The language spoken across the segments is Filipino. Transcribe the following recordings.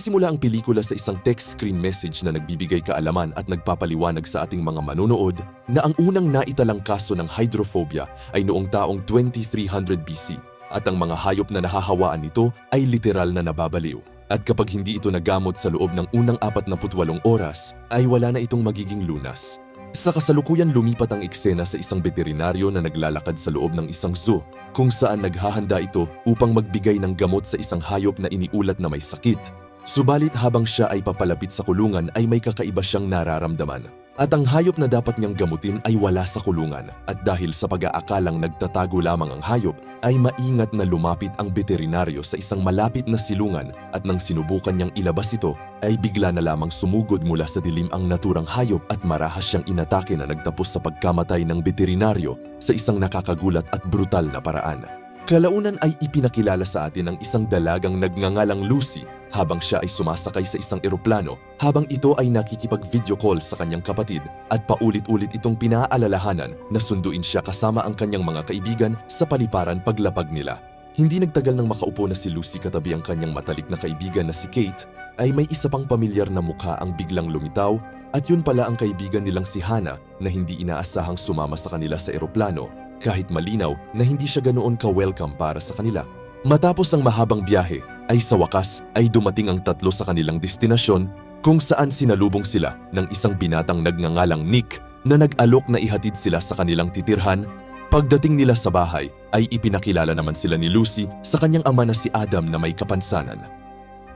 Nagsisimula ang pelikula sa isang text screen message na nagbibigay kaalaman at nagpapaliwanag sa ating mga manonood na ang unang naitalang kaso ng hydrophobia ay noong taong 2300 BC at ang mga hayop na nahahawaan nito ay literal na nababaliw. At kapag hindi ito nagamot sa loob ng unang 48 oras, ay wala na itong magiging lunas. Sa kasalukuyan lumipat ang eksena sa isang veterinaryo na naglalakad sa loob ng isang zoo kung saan naghahanda ito upang magbigay ng gamot sa isang hayop na iniulat na may sakit. Subalit habang siya ay papalapit sa kulungan ay may kakaiba siyang nararamdaman. At ang hayop na dapat niyang gamutin ay wala sa kulungan at dahil sa pag-aakalang nagtatago lamang ang hayop ay maingat na lumapit ang veterinaryo sa isang malapit na silungan at nang sinubukan niyang ilabas ito ay bigla na lamang sumugod mula sa dilim ang naturang hayop at marahas siyang inatake na nagtapos sa pagkamatay ng veterinaryo sa isang nakakagulat at brutal na paraan. Kalaunan ay ipinakilala sa atin ang isang dalagang nagngangalang Lucy habang siya ay sumasakay sa isang eroplano habang ito ay nakikipag-video call sa kanyang kapatid at paulit-ulit itong pinaalalahanan na sunduin siya kasama ang kanyang mga kaibigan sa paliparan paglapag nila. Hindi nagtagal nang makaupo na si Lucy katabi ang kanyang matalik na kaibigan na si Kate ay may isa pang pamilyar na mukha ang biglang lumitaw at yun pala ang kaibigan nilang si Hannah na hindi inaasahang sumama sa kanila sa eroplano kahit malinaw na hindi siya ganoon ka-welcome para sa kanila. Matapos ang mahabang biyahe ay sa wakas ay dumating ang tatlo sa kanilang destinasyon kung saan sinalubong sila ng isang binatang nagngangalang Nick na nag-alok na ihatid sila sa kanilang titirhan. Pagdating nila sa bahay ay ipinakilala naman sila ni Lucy sa kanyang ama na si Adam na may kapansanan.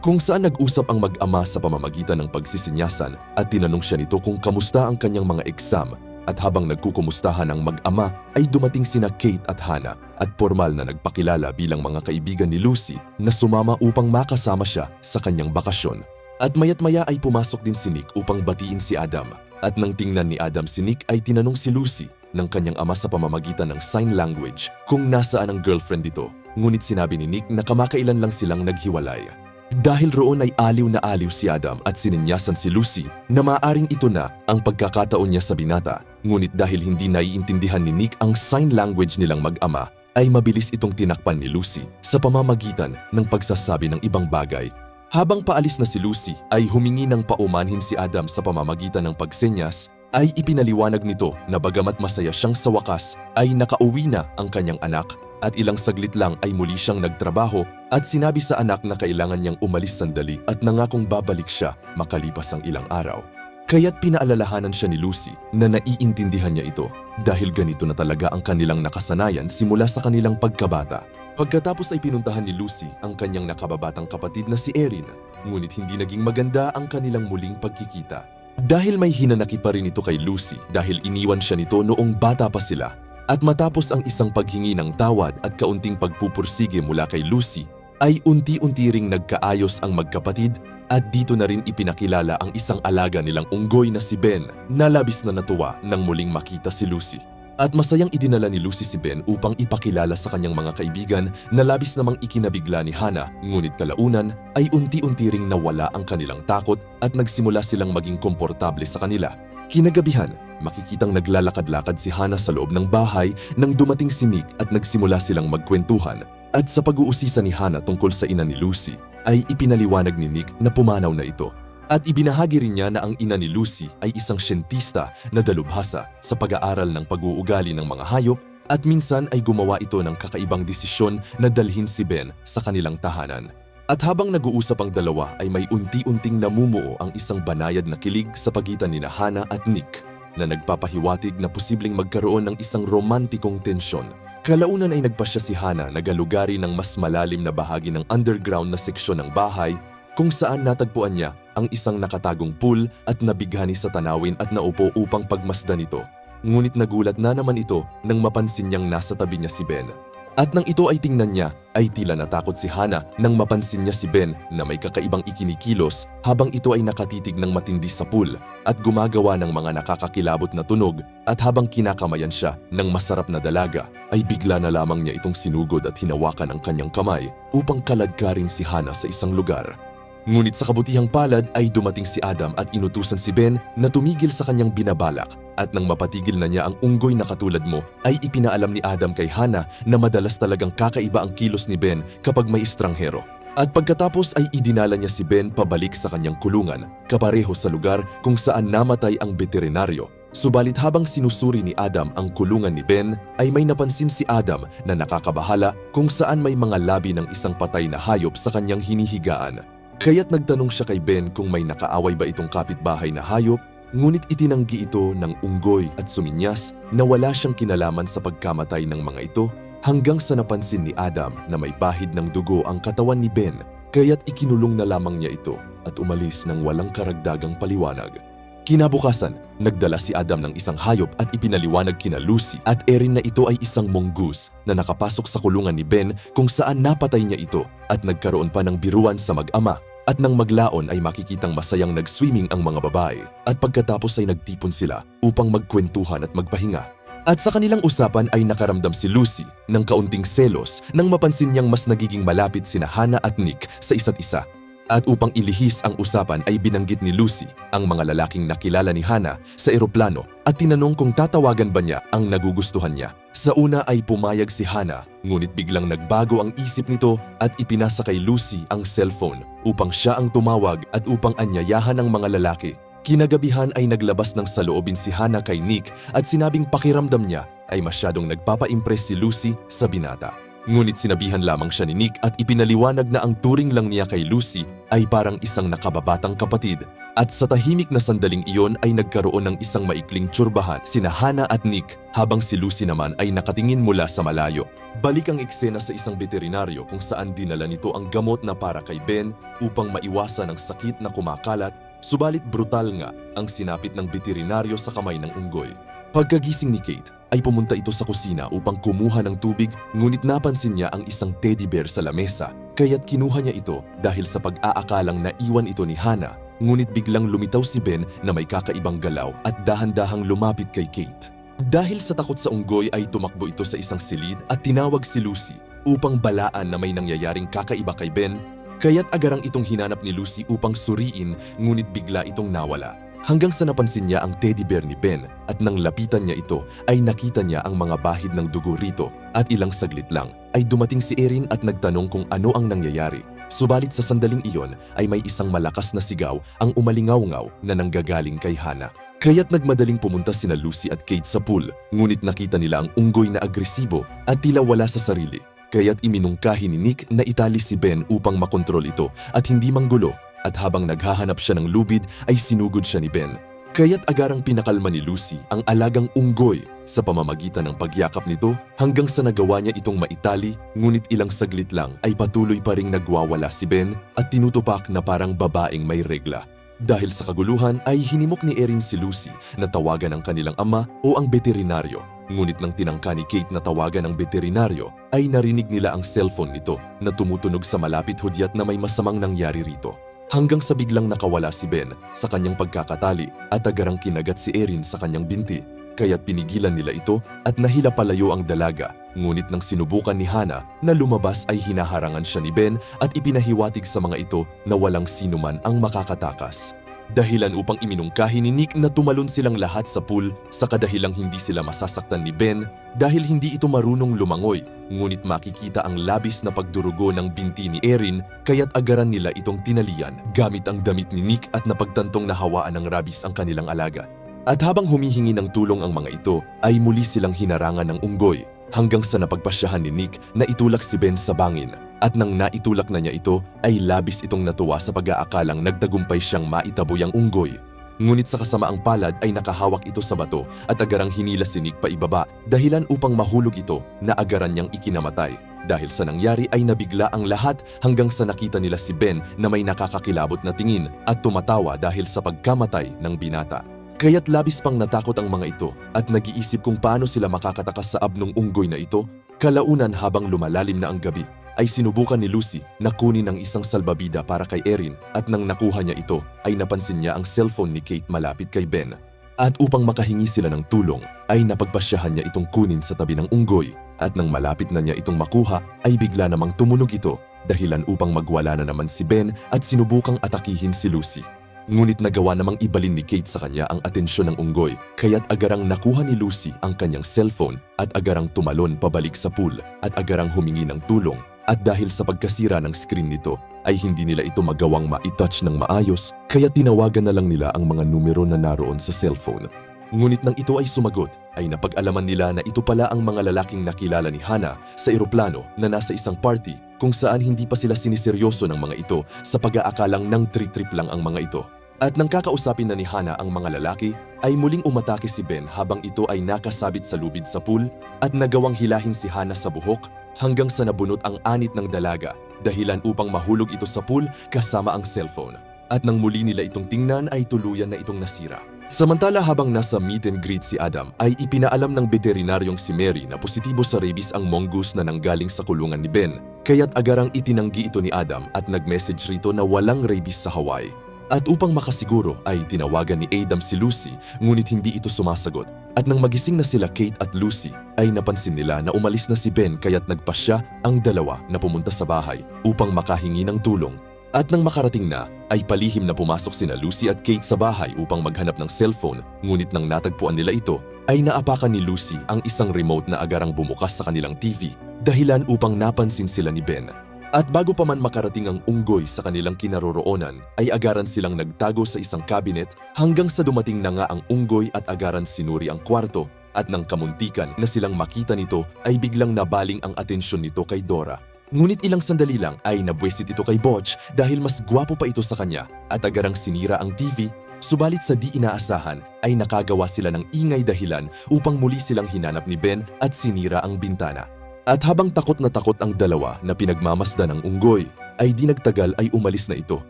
Kung saan nag-usap ang mag-ama sa pamamagitan ng pagsisinyasan at tinanong siya nito kung kamusta ang kanyang mga exam. At habang nagkukumustahan ang mag-ama ay dumating sina Kate at Hannah at formal na nagpakilala bilang mga kaibigan ni Lucy na sumama upang makasama siya sa kanyang bakasyon. At mayat-maya ay pumasok din si Nick upang batiin si Adam. At nang tingnan ni Adam si Nick ay tinanong si Lucy ng kanyang ama sa pamamagitan ng sign language kung nasaan ang girlfriend nito. Ngunit sinabi ni Nick na kamakailan lang silang naghiwalay. Dahil roon ay aliw na aliw si Adam at sininyasan si Lucy na maaaring ito na ang pagkakataon niya sa binata. Ngunit dahil hindi naiintindihan ni Nick ang sign language nilang mag-ama, ay mabilis itong tinakpan ni Lucy sa pamamagitan ng pagsasabi ng ibang bagay. Habang paalis na si Lucy ay humingi ng paumanhin si Adam sa pamamagitan ng pagsenyas, ay ipinaliwanag nito na bagamat masaya siyang sa wakas ay nakauwi na ang kanyang anak. At ilang saglit lang ay muli siyang nagtrabaho at sinabi sa anak na kailangan niyang umalis sandali at nangakong babalik siya makalipas ang ilang araw. Kaya't pinaalalahanan siya ni Lucy na naiintindihan niya ito dahil ganito na talaga ang kanilang nakasanayan simula sa kanilang pagkabata. Pagkatapos ay pinuntahan ni Lucy ang kanyang nakababatang kapatid na si Erin, ngunit hindi naging maganda ang kanilang muling pagkikita. Dahil may hinanakit pa rin ito kay Lucy dahil iniwan siya nito noong bata pa sila. At matapos ang isang paghingi ng tawad at kaunting pagpupursige mula kay Lucy, ay unti-unti ring nagkaayos ang magkapatid at dito na rin ipinakilala ang isang alaga nilang unggoy na si Ben na labis na natuwa nang muling makita si Lucy. At masayang idinala ni Lucy si Ben upang ipakilala sa kanyang mga kaibigan na labis namang ikinabigla ni Hannah, ngunit kalaunan ay unti-unti ring nawala ang kanilang takot at nagsimula silang maging komportable sa kanila. Kinagabihan, makikitang naglalakad-lakad si Hannah sa loob ng bahay nang dumating si Nick at nagsimula silang magkwentuhan. At sa pag-uusisa ni Hannah tungkol sa ina ni Lucy, ay ipinaliwanag ni Nick na pumanaw na ito. At ibinahagi rin niya na ang ina ni Lucy ay isang siyentista na dalubhasa sa pag-aaral ng pag-uugali ng mga hayop at minsan ay gumawa ito ng kakaibang desisyon na dalhin si Ben sa kanilang tahanan. At habang nag-uusap ang dalawa ay may unti-unting namumuo ang isang banayad na kilig sa pagitan ni Hannah at Nick na nagpapahiwatig na posibleng magkaroon ng isang romantikong tensyon. Kalaunan ay nagpasya si Hannah na galugari ng mas malalim na bahagi ng underground na seksyon ng bahay kung saan natagpuan niya ang isang nakatagong pool at nabighani sa tanawin at naupo upang pagmasdan ito. Ngunit nagulat na naman ito nang mapansin niyang nasa tabi niya si Ben. At nang ito ay tingnan niya, ay tila natakot si Hannah nang mapansin niya si Ben na may kakaibang ikinikilos habang ito ay nakatitig ng matindi sa pool at gumagawa ng mga nakakakilabot na tunog at habang kinakamayan siya ng masarap na dalaga, ay bigla na lamang niya itong sinugod at hinawakan ang kanyang kamay upang kaladkarin si Hannah sa isang lugar. Ngunit sa kabutihang palad ay dumating si Adam at inutusan si Ben na tumigil sa kanyang binabalak at nang mapatigil na niya ang unggoy na katulad mo ay ipinaalam ni Adam kay Hannah na madalas talagang kakaiba ang kilos ni Ben kapag may estranghero. At pagkatapos ay idinala niya si Ben pabalik sa kanyang kulungan, kapareho sa lugar kung saan namatay ang veterinaryo. Subalit habang sinusuri ni Adam ang kulungan ni Ben, ay may napansin si Adam na nakakabahala kung saan may mga labi ng isang patay na hayop sa kanyang hinihigaan. Kaya't nagtanong siya kay Ben kung may nakaaway ba itong kapitbahay na hayop, ngunit itinanggi ito ng unggoy at suminyas na wala siyang kinalaman sa pagkamatay ng mga ito, hanggang sa napansin ni Adam na may bahid ng dugo ang katawan ni Ben, kaya't ikinulong na lamang niya ito at umalis ng walang karagdagang paliwanag. Kinabukasan, nagdala si Adam ng isang hayop at ipinaliwanag kina Lucy at Erin na ito ay isang mongoose na nakapasok sa kulungan ni Ben kung saan napatay niya ito at nagkaroon pa ng biruan sa mag-ama. At nang maglaon ay makikitang masayang nag-swimming ang mga babae at pagkatapos ay nagtipon sila upang magkwentuhan at magpahinga. At sa kanilang usapan ay nakaramdam si Lucy ng kaunting selos nang mapansin niyang mas nagiging malapit sina Hannah at Nick sa isa't isa. At upang ilihis ang usapan ay binanggit ni Lucy ang mga lalaking nakilala ni Hannah sa eroplano at tinanong kung tatawagan ba niya ang nagugustuhan niya. Sa una ay pumayag si Hannah, ngunit biglang nagbago ang isip nito at ipinasa kay Lucy ang cellphone upang siya ang tumawag at upang anyayahan ang mga lalaki. Kinagabihan ay naglabas ng saloobin si Hannah kay Nick at sinabing pakiramdam niya ay masyadong nagpapa-impress si Lucy sa binata. Ngunit sinabihan lamang siya ni Nick at ipinaliwanag na ang turing lang niya kay Lucy ay parang isang nakababatang kapatid. At sa tahimik na sandaling iyon ay nagkaroon ng isang maikling tsurbahan sina Hannah at Nick habang si Lucy naman ay nakatingin mula sa malayo. Balik ang eksena sa isang veterinaryo kung saan dinala nito ang gamot na para kay Ben upang maiwasan ang sakit na kumakalat, subalit brutal nga ang sinapit ng veterinaryo sa kamay ng unggoy. Pagkagising ni Kate ay pumunta ito sa kusina upang kumuha ng tubig, ngunit napansin niya ang isang teddy bear sa lamesa, kaya't kinuha niya ito dahil sa pag-aakalang naiwan ito ni Hannah. Ngunit biglang lumitaw si Ben na may kakaibang galaw at dahan-dahang lumapit kay Kate. Dahil sa takot sa unggoy ay tumakbo ito sa isang silid at tinawag si Lucy upang balaan na may nangyayaring kakaiba kay Ben, kaya't agarang itong hinanap ni Lucy upang suriin, ngunit bigla itong nawala. Hanggang sa napansin niya ang teddy bear ni Ben at nang lapitan niya ito ay nakita niya ang mga bahid ng dugo rito at ilang saglit lang ay dumating si Erin at nagtanong kung ano ang nangyayari. Subalit sa sandaling iyon ay may isang malakas na sigaw ang umalingaw-ngaw na nanggagaling kay Hannah. Kaya't nagmadaling pumunta sina Lucy at Kate sa pool, ngunit nakita nila ang unggoy na agresibo at tila wala sa sarili. Kaya't iminungkahi ni Nick na itali si Ben upang makontrol ito at hindi manggulo. At habang naghahanap siya ng lubid ay sinugod siya ni Ben. Kaya't agarang pinakalma ni Lucy ang alagang unggoy sa pamamagitan ng pagyakap nito hanggang sa nagawa niya itong maitali, ngunit ilang saglit lang ay patuloy pa ring nagwawala si Ben at tinutupak na parang babaeng may regla. Dahil sa kaguluhan ay hinimok ni Erin si Lucy na tawagan ang kanilang ama o ang veterinaryo. Ngunit nang tinangka ni Kate na tawagan ang veterinaryo ay narinig nila ang cellphone nito na tumutunog sa malapit hudyat na may masamang nangyari rito. Hanggang sa biglang nakawala si Ben sa kanyang pagkakatali at agarang kinagat si Erin sa kanyang binti. Kaya't pinigilan nila ito at nahila palayo ang dalaga. Ngunit nang sinubukan ni Hannah na lumabas ay hinaharangan siya ni Ben at ipinahiwatig sa mga ito na walang sinuman ang makakatakas. Dahilan upang iminungkahi ni Nick na tumalon silang lahat sa pool sa kadahilang hindi sila masasaktan ni Ben dahil hindi ito marunong lumangoy. Ngunit makikita ang labis na pagdurugo ng binti ni Erin kaya't agaran nila itong tinalian gamit ang damit ni Nick at napagtantong nahawaan ng rabis ang kanilang alaga. At habang humihingi ng tulong ang mga ito ay muli silang hinarangan ng unggoy hanggang sa napagpasyahan ni Nick na itulak si Ben sa bangin. At nang naitulak na niya ito ay labis itong natuwa sa pag-aakalang nagtagumpay siyang maitaboy ang unggoy. Ngunit sa kasamaang palad ay nakahawak ito sa bato at agarang hinila si Nick pa ibaba dahilan upang mahulog ito na agaran niyang ikinamatay. Dahil sa nangyari ay nabigla ang lahat hanggang sa nakita nila si Ben na may nakakakilabot na tingin at tumatawa dahil sa pagkamatay ng binata. Kaya't labis pang natakot ang mga ito at nag-iisip kung paano sila makakatakas sa abnong unggoy na ito. Kalaunan habang lumalalim na ang gabi ay sinubukan ni Lucy na kunin ang isang salbabida para kay Erin at nang nakuha niya ito ay napansin niya ang cellphone ni Kate malapit kay Ben. At upang makahingi sila ng tulong ay napagpasyahan niya itong kunin sa tabi ng unggoy at nang malapit na niya itong makuha ay bigla namang tumunog ito dahilan upang magwala na naman si Ben at sinubukang atakihin si Lucy. Ngunit nagawa namang ibalin ni Kate sa kanya ang atensyon ng unggoy kaya't agarang nakuha ni Lucy ang kanyang cellphone at agarang tumalon pabalik sa pool at agarang humingi ng tulong. At dahil sa pagkasira ng screen nito ay hindi nila ito magawang ma-touch ng maayos kaya tinawagan na lang nila ang mga numero na naroon sa cellphone. Ngunit nang ito ay sumagot, ay napag-alaman nila na ito pala ang mga lalaking nakilala ni Hana sa eroplano na nasa isang party kung saan hindi pa sila siniseryoso ng mga ito sa pag-aakalang ng trip lang ang mga ito. At nang kakausapin na ni Hana ang mga lalaki, ay muling umatake si Ben habang ito ay nakasabit sa lubid sa pool at nagawang hilahin si Hana sa buhok hanggang sa nabunot ang anit ng dalaga, dahilan upang mahulog ito sa pool kasama ang cellphone. At nang muli nila itong tingnan ay tuluyan na itong nasira. Samantala habang nasa meet and greet si Adam ay ipinaalam ng veterinaryong si Mary na positibo sa rabies ang mongoose na nanggaling sa kulungan ni Ben, kaya't agarang itinanggi ito ni Adam at nag-message rito na walang rabies sa Hawaii. At upang makasiguro ay tinawagan ni Adam si Lucy ngunit hindi ito sumasagot. At nang magising na sila Kate at Lucy ay napansin nila na umalis na si Ben kaya't nagpasya ang dalawa na pumunta sa bahay upang makahingi ng tulong. At nang makarating na, ay palihim na pumasok sina Lucy at Kate sa bahay upang maghanap ng cellphone, ngunit nang natagpuan nila ito, ay naapakan ni Lucy ang isang remote na agarang bumukas sa kanilang TV, dahilan upang napansin sila ni Ben. At bago pa man makarating ang unggoy sa kanilang kinaroroonan, ay agaran silang nagtago sa isang cabinet hanggang sa dumating na nga ang unggoy at agaran sinuri ang kwarto, at nang kamuntikan na silang makita nito ay biglang nabaling ang atensyon nito kay Dora. Ngunit ilang sandali lang ay nabwesit ito kay Butch dahil mas gwapo pa ito sa kanya at agarang sinira ang TV, subalit sa di inaasahan ay nakagawa sila ng ingay dahilan upang muli silang hinanap ni Ben at sinira ang bintana. At habang takot na takot ang dalawa na pinagmamasdan ng unggoy, ay di nagtagal ay umalis na ito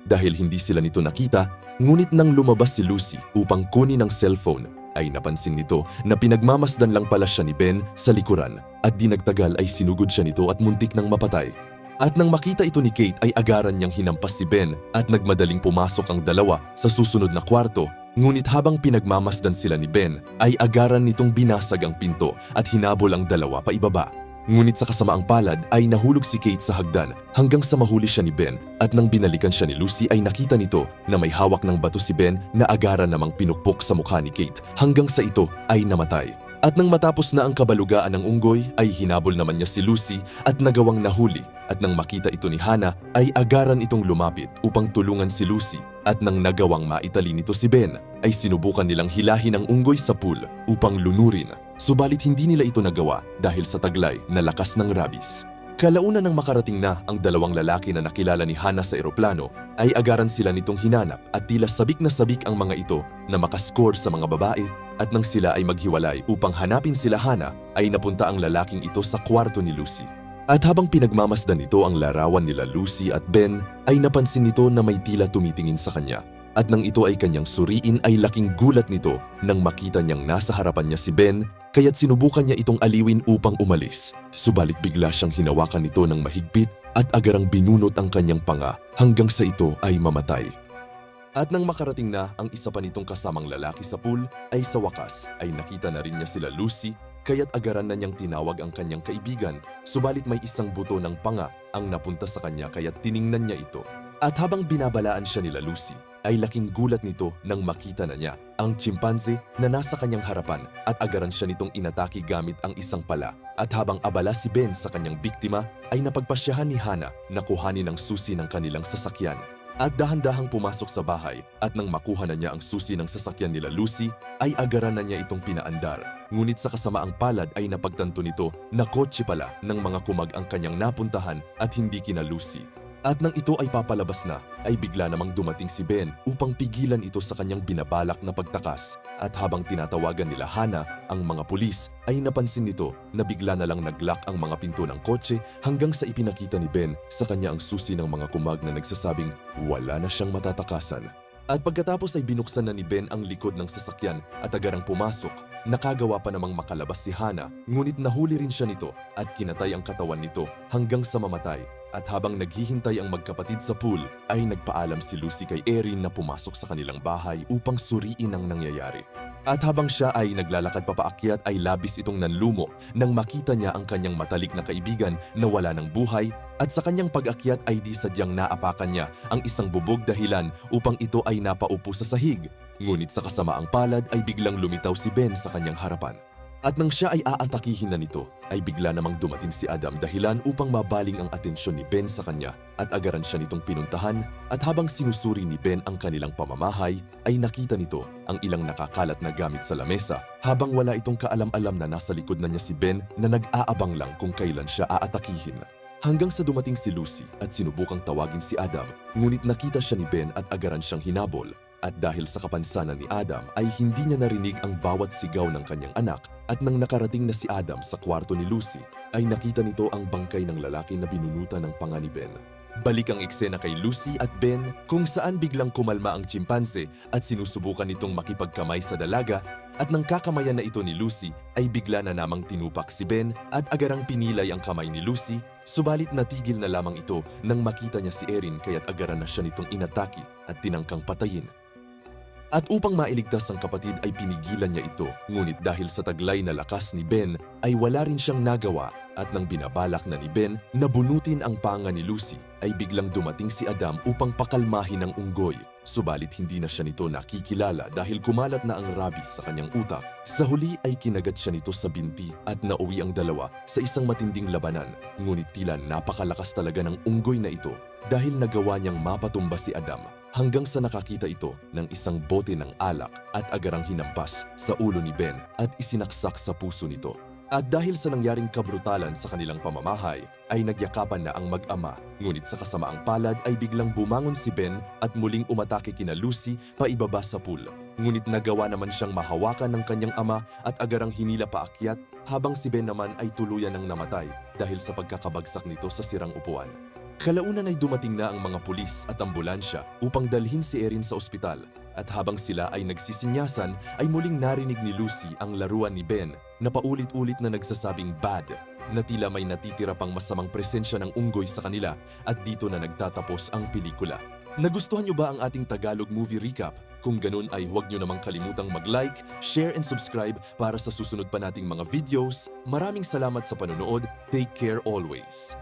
dahil hindi sila nito nakita, ngunit nang lumabas si Lucy upang kunin ang cellphone, ay napansin nito na pinagmamasdan lang pala siya ni Ben sa likuran at di nagtagal ay sinugod siya nito at muntik nang mapatay. At nang makita ito ni Kate ay agaran niyang hinampas si Ben at nagmadaling pumasok ang dalawa sa susunod na kwarto, ngunit habang pinagmamasdan sila ni Ben ay agaran nitong binasag ang pinto at hinabol ang dalawa pa ibaba. Ngunit sa kasamaang palad ay nahulog si Kate sa hagdan hanggang sa mahuli siya ni Ben at nang binalikan siya ni Lucy ay nakita nito na may hawak ng bato si Ben na agaran namang pinukpok sa mukha ni Kate hanggang sa ito ay namatay. At nang matapos na ang kabalugaan ng unggoy ay hinabol naman niya si Lucy at nagawang nahuli at nang makita ito ni Hana ay agaran itong lumapit upang tulungan si Lucy at nang nagawang maitali nito si Ben ay sinubukan nilang hilahin ang unggoy sa pool upang lunurin. Subalit hindi nila ito nagawa dahil sa taglay na lakas ng rabies. Kalaunan nang makarating na ang dalawang lalaki na nakilala ni Hana sa eroplano, ay agaran sila nitong hinanap at tila sabik na sabik ang mga ito na makascore sa mga babae at nang sila ay maghiwalay upang hanapin sila Hana, ay napunta ang lalaking ito sa kwarto ni Lucy. At habang pinagmamasdan nito ang larawan nila Lucy at Ben, ay napansin nito na may tila tumitingin sa kanya. At nang ito ay kanyang suriin ay laking gulat nito nang makita niyang nasa harapan niya si Ben, kaya't sinubukan niya itong aliwin upang umalis. Subalit bigla siyang hinawakan nito ng mahigpit at agarang binunot ang kanyang panga hanggang sa ito ay mamatay. At nang makarating na ang isa pa nitong kasamang lalaki sa pool, ay sa wakas ay nakita na rin niya sila Lucy, kaya't agaran na niyang tinawag ang kanyang kaibigan, subalit may isang buto ng panga ang napunta sa kanya kaya't tiningnan niya ito. At habang binabalaan siya nila Lucy, ay laking gulat nito nang makita na niya ang chimpanzee na nasa kanyang harapan at agaran siya nitong inatake gamit ang isang pala. At habang abala si Ben sa kanyang biktima, ay napagpasyahan ni Hana na kuhanin ang susi ng kanilang sasakyan. At dahan-dahang pumasok sa bahay at nang makuha na niya ang susi ng sasakyan nila Lucy, ay agaran na niya itong pinaandar. Ngunit sa kasamaang palad ay napagtanto nito na kotse pala ng mga kumag ang kanyang napuntahan at hindi kina Lucy. At nang ito ay papalabas na, ay bigla namang dumating si Ben upang pigilan ito sa kanyang binabalak na pagtakas. At habang tinatawagan nila Hana ang mga pulis, ay napansin nito na bigla na lang naglock ang mga pinto ng kotse hanggang sa ipinakita ni Ben sa kanya ang susi ng mga kumag na nagsasabing wala na siyang matatakasan. At pagkatapos ay binuksan na ni Ben ang likod ng sasakyan at agarang pumasok, nakagawa pa namang makalabas si Hana, ngunit nahuli rin siya nito at kinatay ang katawan nito hanggang sa mamatay. At habang naghihintay ang magkapatid sa pool, ay nagpaalam si Lucy kay Erin na pumasok sa kanilang bahay upang suriin ang nangyayari. At habang siya ay naglalakad papaakyat ay labis itong nanlumo nang makita niya ang kanyang matalik na kaibigan na wala ng buhay at sa kanyang pag-akyat ay di sadyang naapakan niya ang isang bubog dahilan upang ito ay napaupo sa sahig. Ngunit sa kasamaang palad ay biglang lumitaw si Ben sa kanyang harapan. At nang siya ay aatakihin na nito, ay bigla namang dumating si Adam dahilan upang mabaling ang atensyon ni Ben sa kanya at agaran siya nitong pinuntahan at habang sinusuri ni Ben ang kanilang pamamahay, ay nakita nito ang ilang nakakalat na gamit sa lamesa habang wala itong kaalam-alam na nasa likod na niya si Ben na nag-aabang lang kung kailan siya aatakihin. Hanggang sa dumating si Lucy at sinubukang tawagin si Adam, ngunit nakita siya ni Ben at agaran siyang hinabol. At dahil sa kapansanan ni Adam ay hindi niya narinig ang bawat sigaw ng kanyang anak at nang nakarating na si Adam sa kwarto ni Lucy ay nakita nito ang bangkay ng lalaki na binunutan ng panga ni Ben. Balik ang eksena kay Lucy at Ben kung saan biglang kumalma ang chimpanse at sinusubukan nitong makipagkamay sa dalaga at nang kakamayan na ito ni Lucy ay bigla na namang tinupak si Ben at agarang pinilay ang kamay ni Lucy, subalit natigil na lamang ito nang makita niya si Erin kaya't agaran na siya nitong inatake at tinangkang patayin. At upang mailigtas ang kapatid ay pinigilan niya ito, ngunit dahil sa taglay na lakas ni Ben ay wala rin siyang nagawa at nang binabalak na ni Ben na bunutin ang panga ni Lucy ay biglang dumating si Adam upang pakalmahin ang unggoy. Subalit hindi na siya nito nakikilala dahil kumalat na ang rabies sa kanyang utak. Sa huli ay kinagat siya nito sa binti at nauwi ang dalawa sa isang matinding labanan. Ngunit tila napakalakas talaga ng unggoy na ito dahil nagawa niyang mapatumba si Adam hanggang sa nakakita ito ng isang bote ng alak at agarang hinampas sa ulo ni Ben at isinaksak sa puso nito. At dahil sa nangyaring kabrutalan sa kanilang pamamahay, ay nagyakapan na ang mag-ama. Ngunit sa kasamaang palad ay biglang bumangon si Ben at muling umatake kina Lucy paibaba sa pool. Ngunit nagawa naman siyang mahawakan ng kanyang ama at agarang hinila paakyat habang si Ben naman ay tuluyan ng namatay dahil sa pagkakabagsak nito sa sirang upuan. Kalaunan ay dumating na ang mga pulis at ambulansya upang dalhin si Erin sa ospital at habang sila ay nagsisinyasan ay muling narinig ni Lucy ang laruan ni Ben na paulit-ulit na nagsasabing bad na tila may natitira pang masamang presensya ng unggoy sa kanila at dito na nagtatapos ang pelikula. Nagustuhan niyo ba ang ating Tagalog movie recap? Kung ganun ay huwag niyo namang kalimutang mag-like, share and subscribe para sa susunod pa nating mga videos. Maraming salamat sa panonood. Take care always.